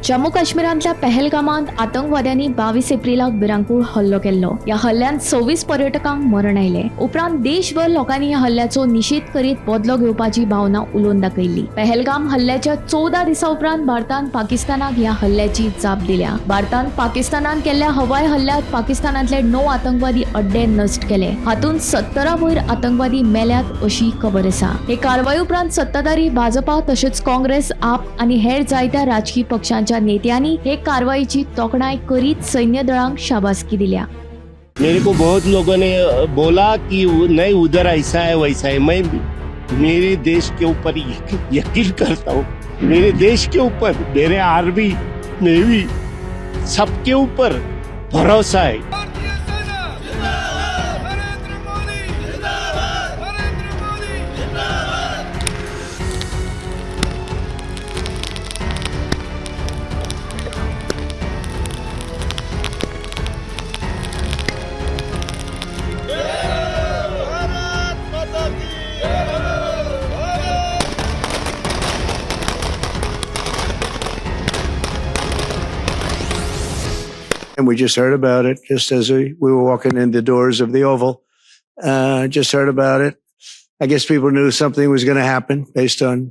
जम्मू काश्मीरांतल्या पहलगामांत आतंकवाद्यांनी 22 एप्रिलाक भिरांकूळ हल्लो केल्लो। ह्या हल्ल्यांत 26 पर्यटकांक मरण आयले। उपरांत देशभर लोकांनी ह्या हल्ल्याचो निषेध करीत बदलो घेवपाची भावना उलोवन दाखयली। पहलगाम हल्ल्याच्या 14 दिसां उपरांत भारतान पाकिस्तानाक ह्या हल्ल्याची जाप दिल्या। भारतान पाकिस्तानान केल्ल्या हवाई हल्ल्यात पाकिस्तानांतले 9 आतंकवादी अड्डे नष्ट केले। हातूंत 17 वयर आतंकवादी मेल्यात अशी खबर आसा। हे कारवाई उपरांत सत्ताधारी भाजपा तशेंच काँग्रेस, आप आनी हेर जायत्या राजकीय पक्षांच्या नेत्यांनी हे कारवाईची तोखणाय करीत सैन्य दळांक शाबासकी दिल्या। मेरे को बहुत लोगों ने बोला कि नहीं उधर ऐसा है वैसा है। मैं मेरे देश के ऊपर यकीन करता हूँ, मेरे देश के ऊपर, मेरे आर्मी नेवी सबके ऊपर भरोसा है। And we just heard about it just as we were walking in the doors of the Oval. Just heard about it. I guess people knew something was going to happen based on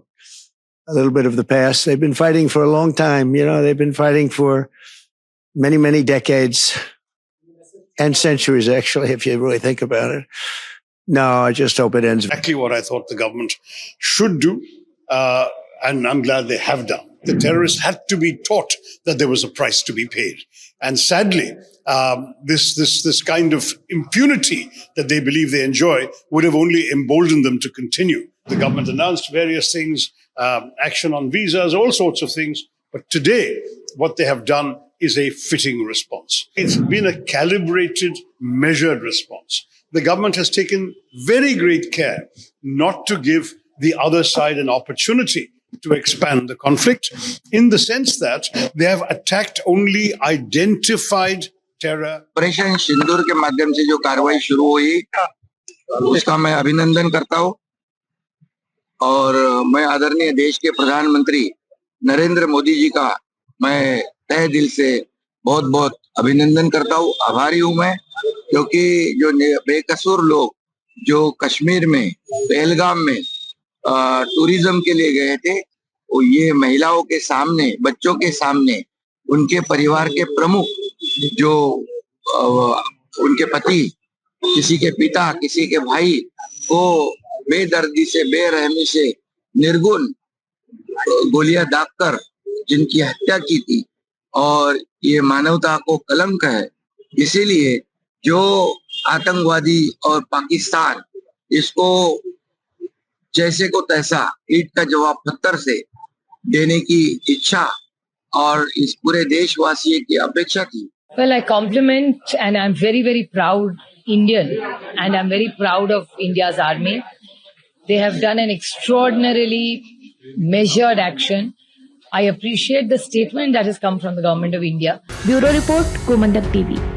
a little bit of the past. They've been fighting for a long time. You know, they've been fighting for many, many decades and centuries, actually, if you really think about it. No, I just hope it ends. Exactly what I thought the government should do. And I'm glad they have done. The terrorists had to be taught that there was a price to be paid. And sadly, this kind of impunity that they believe they enjoy would have only emboldened them to continue. The government announced various things, action on visas, all sorts of things. But today, what they have done is a fitting response. It's been a calibrated, measured response. The government has taken very great care not to give the other side an opportunity to expand the conflict, in the sense that they have attacked only identified terror. Operation Sindoor के माध्यम से जो कार्रवाई शुरू हुई उसका मैं अभिनंदन करता हूँ और मैं आदरणीय देश के प्रधानमंत्री नरेंद्र मोदी जी का मैं तहे दिल से बहुत बहुत अभिनंदन करता हूँ। आभारी हूँ मैं, क्योंकि जो बेकसूर लोग जो कश्मीर में पहलगाम में टूरिज्म के लिए गए थे, वो ये महिलाओं के सामने, बच्चों के सामने, उनके परिवार के प्रमुख जो उनके पति, किसी के पिता, किसी के भाई को बेदर्दी से, बेरहमी से, निर्गुण गोलियां दागकर जिनकी हत्या की थी, और ये मानवता को कलंक है। इसीलिए जो आतंकवादी और पाकिस्तान इसको जैसे को तैसा ईंट का जवाब पत्थर से देने की इच्छा और इस पूरे देशवासियों की अपेक्षा थी। Well, I compliment and I'm very, very proud Indian, and I'm very proud of India's army. They have done an extraordinarily measured action. I appreciate the statement that has come from the government of India. Bureau Report, Gomandak TV.